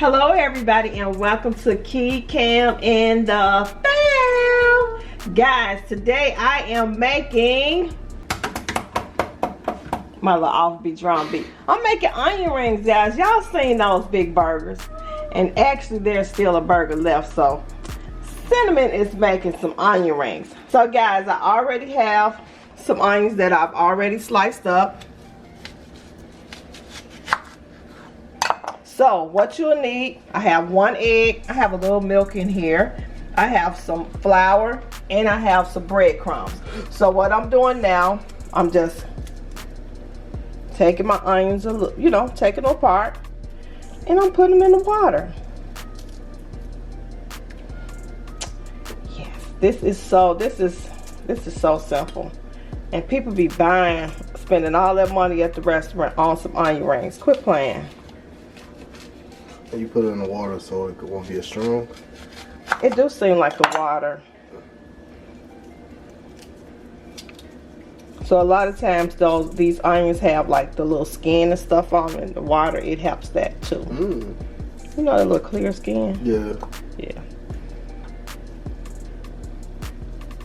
Hello everybody and welcome to Cam and the Fam. Guys, today I am making my little offbeat drum beat. I'm making onion rings, guys. Y'all seen those big burgers. And actually there's still a burger left, so Cinnamon is making some onion rings. So guys, I already have some onions that I've already sliced up. So what you'll need, I have 1 egg, I have a little milk in here, I have some flour, and I have some breadcrumbs. So what I'm doing now, I'm just taking my onions, taking them apart, and I'm putting them in the water. Yes, this is so simple. And people be spending all that money at the restaurant on some onion rings. Quit playing. And you put it in the water so it won't be as strong? It do seem like the water. So a lot of times these onions have like the little skin and stuff on them, and the water, it helps that too. Mm. You know the little clear skin? Yeah. Yeah.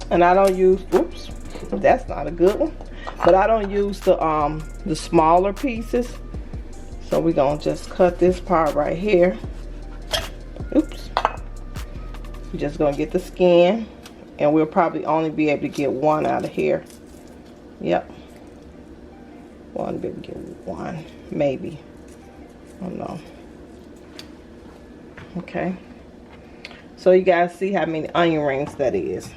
And I don't use, oops, that's not a good one. But I don't use the smaller pieces. So we're gonna just cut this part right here. Oops. We're just gonna get the skin, and we'll probably only be able to get one out of here. Yep. We'll be able to get one, maybe. I don't know. Okay. So you guys see how many onion rings that is.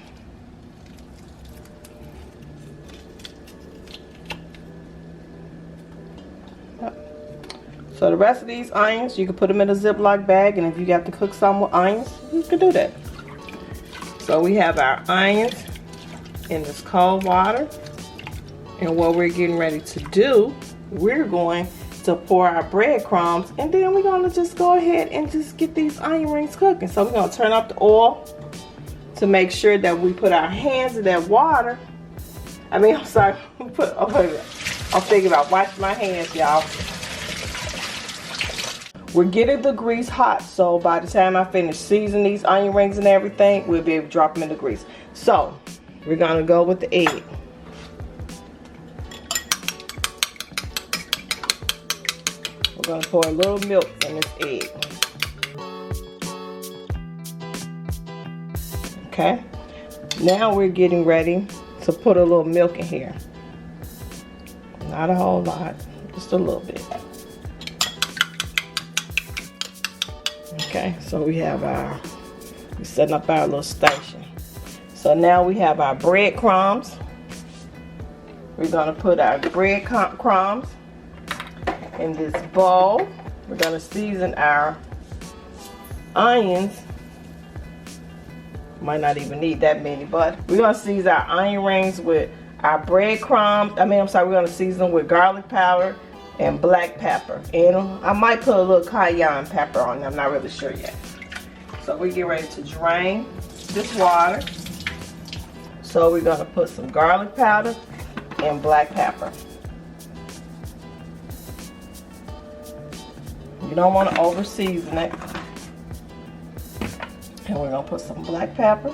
So the rest of these onions, you can put them in a Ziploc bag, and if you got to cook some with onions, you can do that. So we have our onions in this cold water, and what we're getting ready to do, we're going to pour our breadcrumbs, and then we're going to just go ahead and just get these onion rings cooking. So we're going to turn up the oil to make sure that we put our hands in that water. I'm thinking about washing my hands, y'all. We're getting the grease hot, so by the time I finish seasoning these onion rings and everything, we'll be able to drop them in the grease. So, we're going to go with the egg. We're going to pour a little milk in this egg. Okay. Now we're getting ready to put a little milk in here. Not a whole lot, just a little bit. Okay, so we're setting up our little station. So now we have our breadcrumbs. We're gonna put our breadcrumbs in this bowl. We're gonna season our onions. Might not even need that many, but we're gonna season our onion rings with our breadcrumbs. We're gonna season them with garlic powder and black pepper, and I might put a little cayenne pepper on them. I'm not really sure yet. So we get ready to drain this water. So we're gonna put some garlic powder and black pepper. You don't want to over season it. And we're gonna put some black pepper.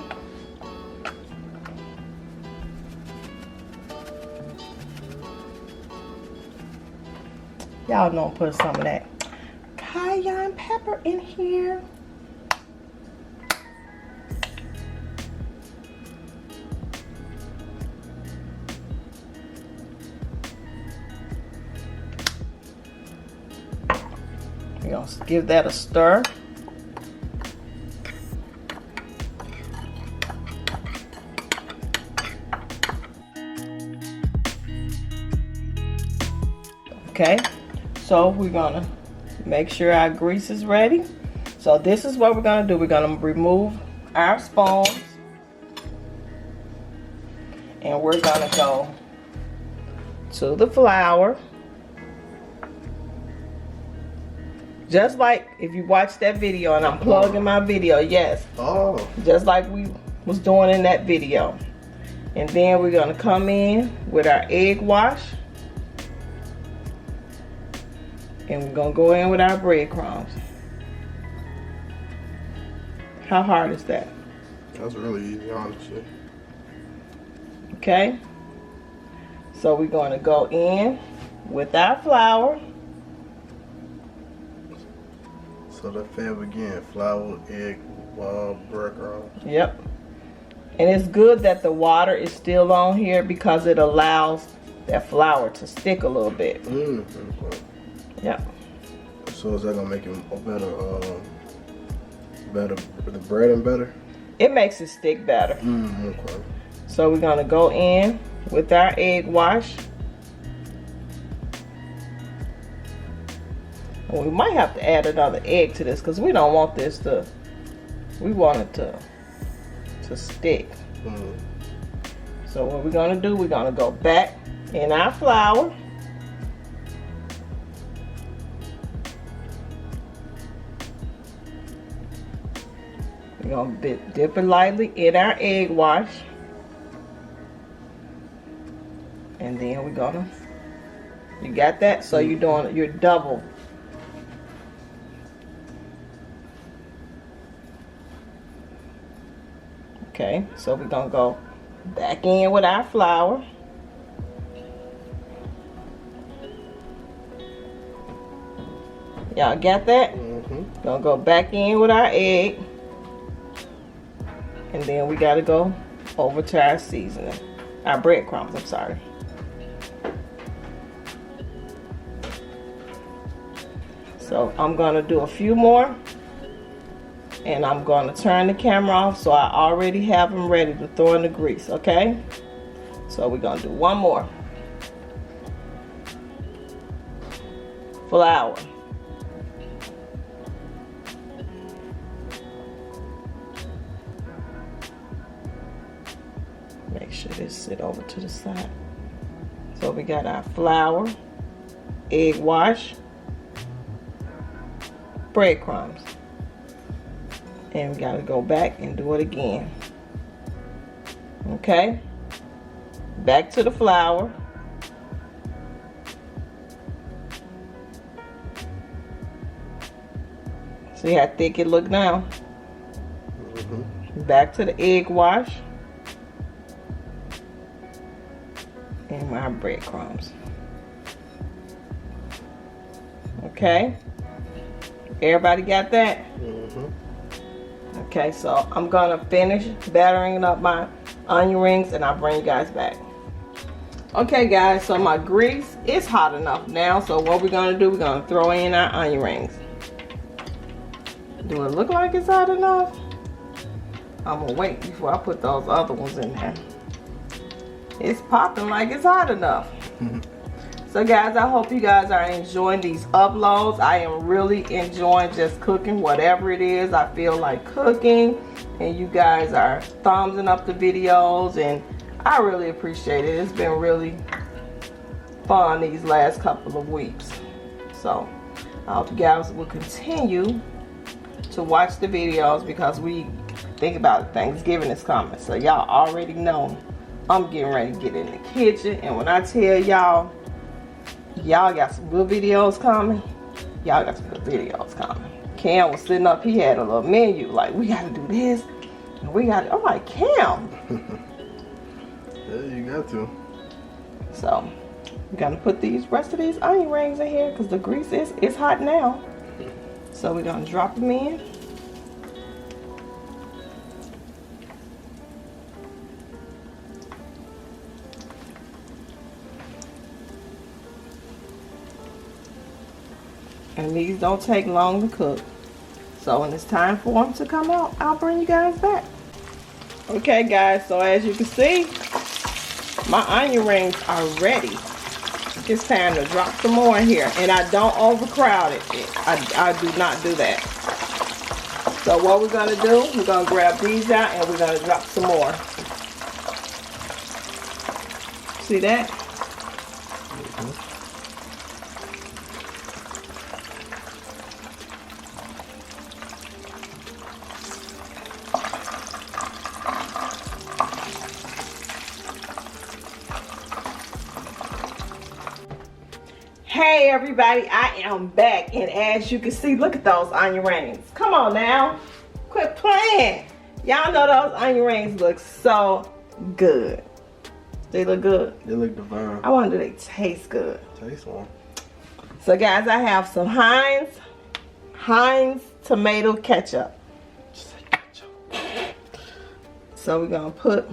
Y'all know I'm putting some of that cayenne pepper in here. We're going to give that a stir. Okay. So we're gonna make sure our grease is ready. So this is what we're gonna do. We're gonna remove our spoons, and we're gonna go to the flour. Just like if you watch that video, and I'm plugging my video, yes. Oh. Just like we was doing in that video. And then we're gonna come in with our egg wash. And we're gonna go in with our breadcrumbs. How hard is that? That's really easy, honestly. Okay. So we're going to go in with our flour. So the fab again, flour, egg, breadcrumbs. Yep. And it's good that the water is still on here because it allows that flour to stick a little bit. Yep. So is that gonna make it a better, the bread better? It makes it stick better. Okay. So we're gonna go in with our egg wash. And we might have to add another egg to this because we don't want this to, we want it to stick. So what we're gonna do, we're gonna go back in our flour. We're gonna dip it lightly in our egg wash. And then we're gonna, you got that? So you're doing, you're double. Okay, so we're gonna go back in with our flour. Y'all got that? Gonna go back in with our egg. And then we gotta go over to our seasoning. Our breadcrumbs, I'm sorry. So I'm gonna do a few more. And I'm going to turn the camera off so I already have them ready to throw in the grease, okay? So we're going to do one more. Flour. Make sure this sit over to the side. So we got our flour, egg wash, breadcrumbs. And we gotta go back and do it again. Okay? Back to the flour. See how thick it look now? Back to the egg wash. And my breadcrumbs. Okay? Everybody got that? Okay, so I'm gonna finish battering up my onion rings and I'll bring you guys back. Okay guys, so my grease is hot enough now. So what we're gonna do, we're gonna throw in our onion rings. Do it look like it's hot enough? I'm gonna wait before I put those other ones in there. It's popping like it's hot enough. So guys, I hope you guys are enjoying these uploads. I am really enjoying just cooking whatever it is I feel like cooking. And you guys are thumbsing up the videos and I really appreciate it. It's been really fun these last couple of weeks. So I hope you guys will continue to watch the videos because we think about it, Thanksgiving is coming. So y'all already know I'm getting ready to get in the kitchen. And when I tell y'all, y'all got some good videos coming. Y'all got some good videos coming. Cam was sitting up, he had a little menu, like we gotta do this, and we gotta, I'm like, Cam. Yeah, you got to. So, we're gonna put these rest of these onion rings in here because the grease is hot now. So we're gonna drop them in. And these don't take long to cook. So when it's time for them to come out, I'll bring you guys back. Okay guys, so as you can see, my onion rings are ready. It's time to drop some more in here. And I don't overcrowd it. I do not do that. So what we're gonna do, we're gonna grab these out and we're gonna drop some more. See that? Hey everybody, I am back, and as you can see, look at those onion rings. Come on now, quit playing. Y'all know those onion rings look so good. They look good. They look divine. I wonder do they taste good. Taste one. So guys, I have some Heinz tomato ketchup. Just say ketchup. So we're gonna put,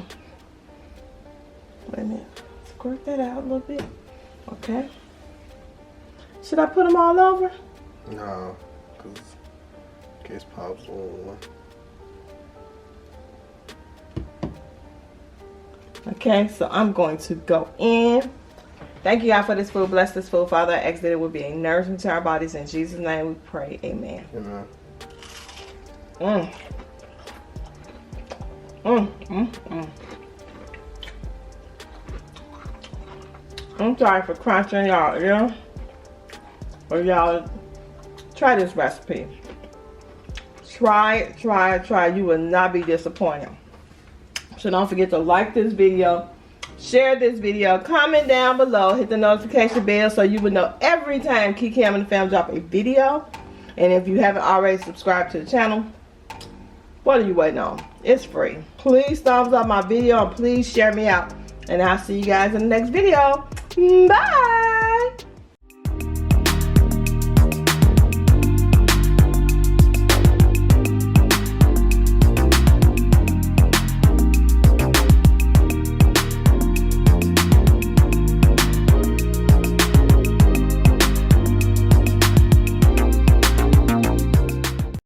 wait a minute, squirt that out a little bit. Okay. Should I put them all over? No, because in case Pop's one. Okay, so I'm going to go in. Thank you, God, for this food. Bless this food, Father. I ask that it will be a nourishment to our bodies. In Jesus' name we pray. Amen. Amen. I'm sorry for crunching y'all, yeah? But y'all, try this recipe. Try it, try it, try it. You will not be disappointed. So don't forget to like this video, share this video, comment down below, hit the notification bell so you will know every time Cam and the fam drop a video. And if you haven't already subscribed to the channel, what are you waiting on? It's free. Please thumbs up my video and please share me out. And I'll see you guys in the next video. Bye!